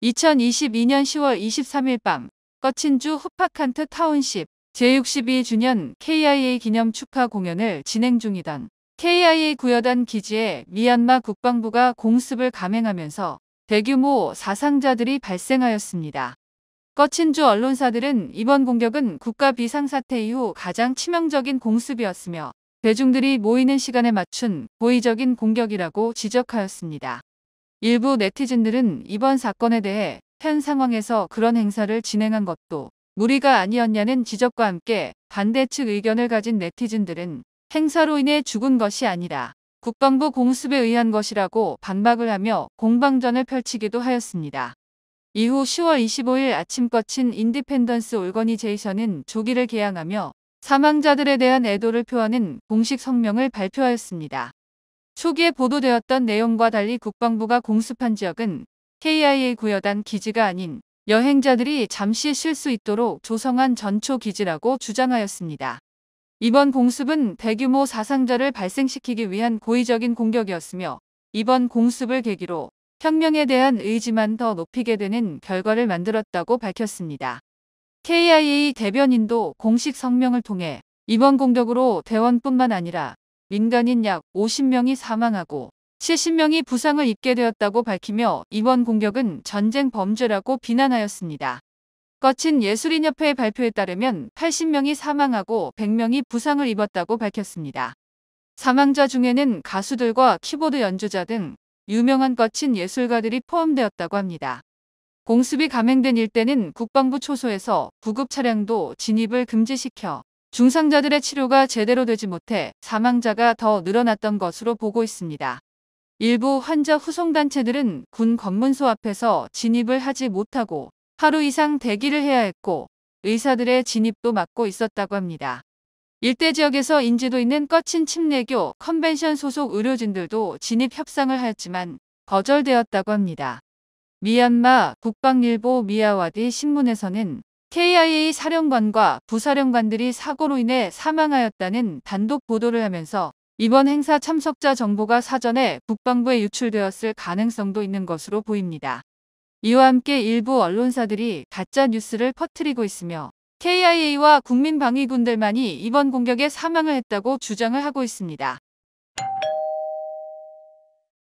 2022년 10월 23일 밤 꺼친주 후파칸트 타운십 제62주년 KIA 기념 축하 공연을 진행 중이던 KIA 구여단 기지에 미얀마 국방부가 공습을 감행하면서 대규모 사상자들이 발생하였습니다. 꺼친주 언론사들은 이번 공격은 국가 비상사태 이후 가장 치명적인 공습이었으며 대중들이 모이는 시간에 맞춘 고의적인 공격이라고 지적하였습니다. 일부 네티즌들은 이번 사건에 대해 현 상황에서 그런 행사를 진행한 것도 무리가 아니었냐는 지적과 함께 반대 측 의견을 가진 네티즌들은 행사로 인해 죽은 것이 아니라 국방부 공습에 의한 것이라고 반박을 하며 공방전을 펼치기도 하였습니다. 이후 10월 25일 아침 꺼친 인디펜던스 올거니제이션은 조기를 개항하며 사망자들에 대한 애도를 표하는 공식 성명을 발표하였습니다. 초기에 보도되었던 내용과 달리 국방부가 공습한 지역은 KIA 구여단 기지가 아닌 여행자들이 잠시 쉴 수 있도록 조성한 전초 기지라고 주장하였습니다. 이번 공습은 대규모 사상자를 발생시키기 위한 고의적인 공격이었으며 이번 공습을 계기로 혁명에 대한 의지만 더 높이게 되는 결과를 만들었다고 밝혔습니다. KIA 대변인도 공식 성명을 통해 이번 공격으로 대원뿐만 아니라 민간인 약 50명이 사망하고 70명이 부상을 입게 되었다고 밝히며 이번 공격은 전쟁 범죄라고 비난하였습니다. 꺼친 예술인협회의 발표에 따르면 80명이 사망하고 100명이 부상을 입었다고 밝혔습니다. 사망자 중에는 가수들과 키보드 연주자 등 유명한 꺼친 예술가들이 포함되었다고 합니다. 공습이 감행된 일대는 국방부 초소에서 구급 차량도 진입을 금지시켜 중상자들의 치료가 제대로 되지 못해 사망자가 더 늘어났던 것으로 보고 있습니다. 일부 환자 후송단체들은 군 검문소 앞에서 진입을 하지 못하고 하루 이상 대기를 해야 했고 의사들의 진입도 막고 있었다고 합니다. 일대 지역에서 인지도 있는 꺼친 침례교 컨벤션 소속 의료진들도 진입 협상을 하였지만 거절되었다고 합니다. 미얀마 국방일보 미야와디 신문에서는 KIA 사령관과 부사령관들이 사고로 인해 사망하였다는 단독 보도를 하면서 이번 행사 참석자 정보가 사전에 국방부에 유출되었을 가능성도 있는 것으로 보입니다. 이와 함께 일부 언론사들이 가짜 뉴스를 퍼뜨리고 있으며 KIA와 국민방위군들만이 이번 공격에 사망을 했다고 주장을 하고 있습니다.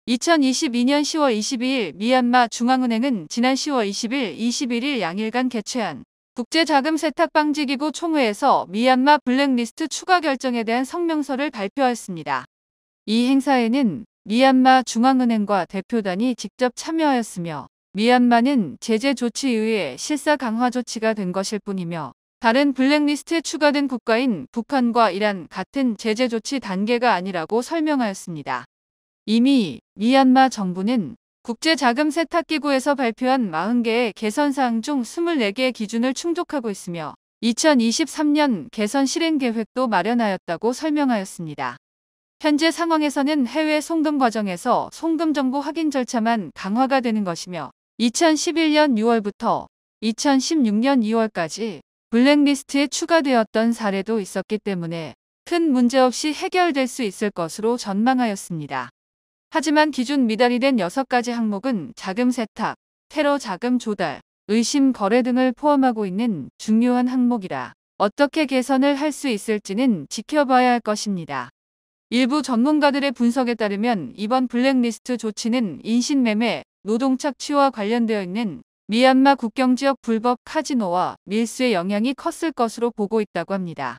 2022년 10월 22일 미얀마 중앙은행은 지난 10월 20일, 21일 양일간 개최한 국제자금세탁방지기구 총회에서 미얀마 블랙리스트 추가 결정에 대한 성명서를 발표하였습니다. 이 행사에는 미얀마 중앙은행과 대표단이 직접 참여하였으며 미얀마는 제재 조치 이후에 실사 강화 조치가 된 것일 뿐이며 다른 블랙리스트에 추가된 국가인 북한과 이란 같은 제재 조치 단계가 아니라고 설명하였습니다. 이미 미얀마 정부는 국제자금세탁기구에서 발표한 40개의 개선사항 중 24개의 기준을 충족하고 있으며 2023년 개선 실행 계획도 마련하였다고 설명하였습니다. 현재 상황에서는 해외 송금 과정에서 송금 정보 확인 절차만 강화가 되는 것이며 2011년 6월부터 2016년 2월까지 블랙리스트에 추가되었던 사례도 있었기 때문에 큰 문제 없이 해결될 수 있을 것으로 전망하였습니다. 하지만 기준 미달이 된 6가지 항목은 자금 세탁, 테러 자금 조달, 의심 거래 등을 포함하고 있는 중요한 항목이라 어떻게 개선을 할 수 있을지는 지켜봐야 할 것입니다. 일부 전문가들의 분석에 따르면 이번 블랙리스트 조치는 인신매매, 노동착취와 관련되어 있는 미얀마 국경지역 불법 카지노와 밀수의 영향이 컸을 것으로 보고 있다고 합니다.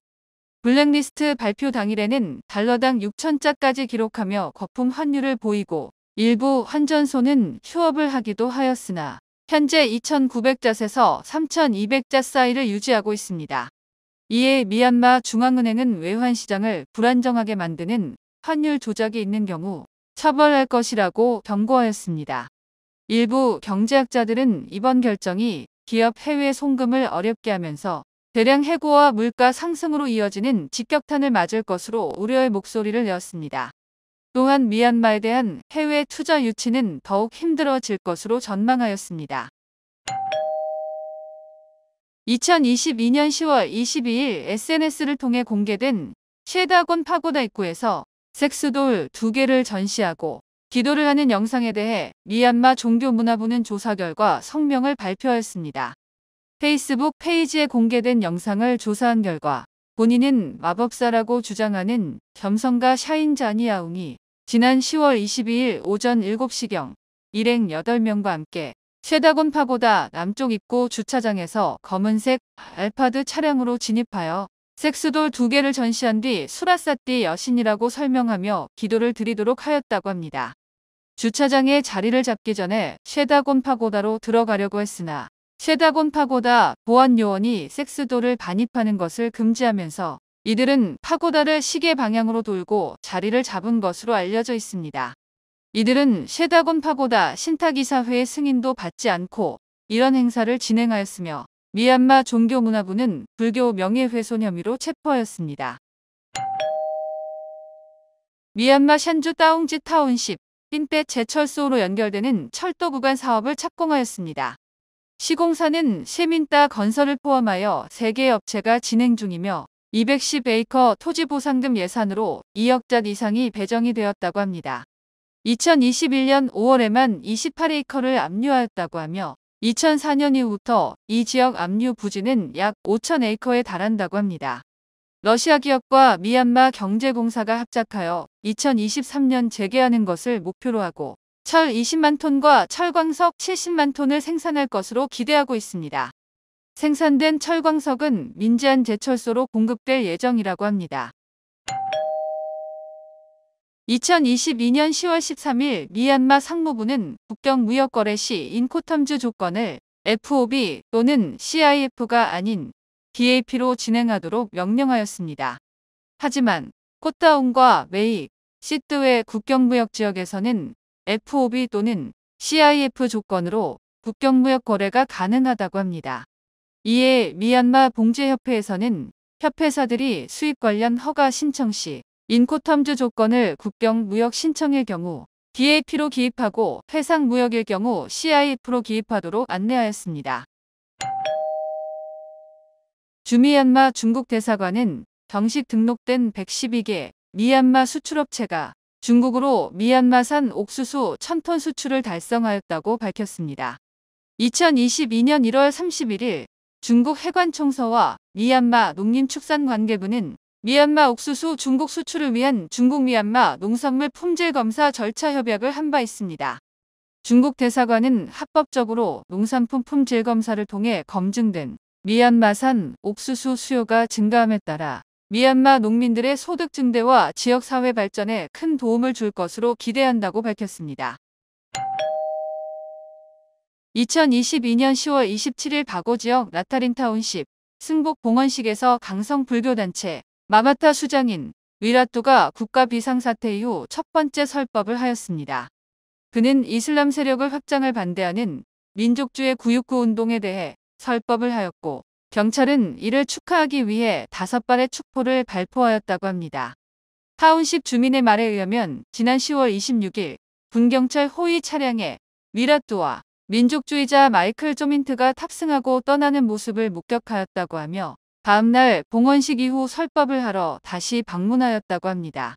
블랙리스트 발표 당일에는 달러당 6,000자까지 기록하며 거품 환율을 보이고 일부 환전소는 휴업을 하기도 하였으나 현재 2,900잣에서 3,200잣 사이를 유지하고 있습니다. 이에 미얀마 중앙은행은 외환시장을 불안정하게 만드는 환율 조작이 있는 경우 처벌할 것이라고 경고하였습니다. 일부 경제학자들은 이번 결정이 기업 해외 송금을 어렵게 하면서 대량 해고와 물가 상승으로 이어지는 직격탄을 맞을 것으로 우려의 목소리를 내었습니다. 또한 미얀마에 대한 해외 투자 유치는 더욱 힘들어질 것으로 전망하였습니다. 2022년 10월 22일 SNS를 통해 공개된 쉐다곤 파고다 입구에서 섹스돌 2개를 전시하고 기도를 하는 영상에 대해 미얀마 종교문화부는 조사 결과 성명을 발표하였습니다. 페이스북 페이지에 공개된 영상을 조사한 결과 본인은 마법사라고 주장하는 겸성가 샤인자니아웅이 지난 10월 22일 오전 7시경 일행 8명과 함께 쉐다곤 파고다 남쪽 입구 주차장에서 검은색 알파드 차량으로 진입하여 섹스돌 2개를 전시한 뒤 수라사띠 여신이라고 설명하며 기도를 드리도록 하였다고 합니다. 주차장에 자리를 잡기 전에 쉐다곤 파고다로 들어가려고 했으나 쉐다곤 파고다 보안 요원이 섹스돌을 반입하는 것을 금지하면서 이들은 파고다를 시계 방향으로 돌고 자리를 잡은 것으로 알려져 있습니다. 이들은 쉐다곤 파고다 신탁이사회의 승인도 받지 않고 이런 행사를 진행하였으며 미얀마 종교문화부는 불교 명예훼손 혐의로 체포하였습니다. 미얀마 샨주 따웅지 타운십 빈떼 제철소로 연결되는 철도 구간 사업을 착공하였습니다. 시공사는 시민따 건설을 포함하여 3개의 업체가 진행 중이며 210에이커 토지 보상금 예산으로 2억자 이상이 배정이 되었다고 합니다. 2021년 5월에만 28에이커를 압류하였다고 하며 2004년 이후부터 이 지역 압류 부지는 약 5,000에이커에 달한다고 합니다. 러시아 기업과 미얀마 경제공사가 합작하여 2023년 재개하는 것을 목표로 하고 철 20만 톤과 철광석 70만 톤을 생산할 것으로 기대하고 있습니다. 생산된 철광석은 민지안 제철소로 공급될 예정이라고 합니다. 2022년 10월 13일 미얀마 상무부는 국경무역거래 시 인코텀즈 조건을 FOB 또는 CIF가 아닌 DAP로 진행하도록 명령하였습니다. 하지만 꽃다운과 메익, 시트웨 국경무역지역에서는 FOB 또는 CIF 조건으로 국경무역 거래가 가능하다고 합니다. 이에 미얀마 봉제협회에서는 협회사들이 수입 관련 허가 신청 시 인코텀즈 조건을 국경무역 신청일 경우 DAP로 기입하고 해상무역일 경우 CIF로 기입하도록 안내하였습니다. 주미얀마 중국 대사관은 정식 등록된 112개 미얀마 수출업체가 중국으로 미얀마산 옥수수 1000톤 수출을 달성하였다고 밝혔습니다. 2022년 1월 31일 중국 해관청서와 미얀마 농림축산관계부는 미얀마 옥수수 중국 수출을 위한 중국 미얀마 농산물 품질 검사 절차 협약을 한 바 있습니다. 중국 대사관은 합법적으로 농산품 품질 검사를 통해 검증된 미얀마산 옥수수 수요가 증가함에 따라 미얀마 농민들의 소득 증대와 지역사회 발전에 큰 도움을 줄 것으로 기대한다고 밝혔습니다. 2022년 10월 27일 바고 지역 나타린 타운십 승복 봉헌식에서 강성 불교단체 마마타 수장인 위라뚜가 국가 비상사태 이후 첫 번째 설법을 하였습니다. 그는 이슬람 세력을 확장을 반대하는 민족주의 구육구 운동에 대해 설법을 하였고 경찰은 이를 축하하기 위해 5발의 축포를 발포하였다고 합니다. 타운십 주민의 말에 의하면 지난 10월 26일 군경찰 호위 차량에 위라뚜와 민족주의자 마이클 조민트가 탑승하고 떠나는 모습을 목격하였다고 하며 다음날 봉헌식 이후 설법을 하러 다시 방문하였다고 합니다.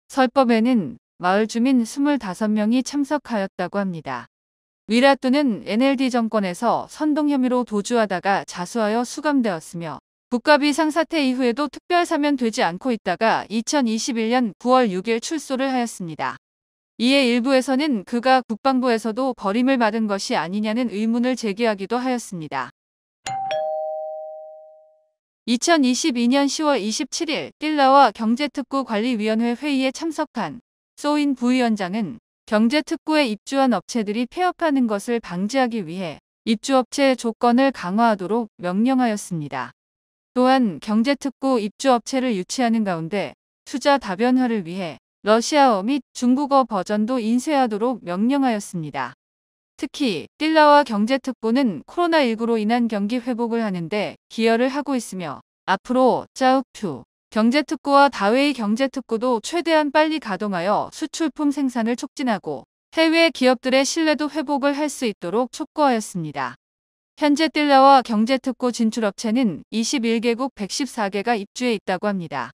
설법에는 마을 주민 25명이 참석하였다고 합니다. 위라뚜는 NLD 정권에서 선동 혐의로 도주하다가 자수하여 수감되었으며 국가 비상사태 이후에도 특별 사면되지 않고 있다가 2021년 9월 6일 출소를 하였습니다. 이에 일부에서는 그가 국방부에서도 버림을 받은 것이 아니냐는 의문을 제기하기도 하였습니다. 2022년 10월 27일 띨라와 경제특구관리위원회 회의에 참석한 소인 부위원장은 경제특구에 입주한 업체들이 폐업하는 것을 방지하기 위해 입주업체 조건을 강화하도록 명령하였습니다. 또한 경제특구 입주업체를 유치하는 가운데 투자 다변화를 위해 러시아어 및 중국어 버전도 인쇄하도록 명령하였습니다. 특히 띨라와 경제특구는 코로나19로 인한 경기 회복을 하는데 기여를 하고 있으며 앞으로 짜우퓨 경제특구와 다웨이 경제특구도 최대한 빨리 가동하여 수출품 생산을 촉진하고 해외 기업들의 신뢰도 회복을 할 수 있도록 촉구하였습니다. 현재 띨라와 경제특구 진출업체는 21개국 114개가 입주해 있다고 합니다.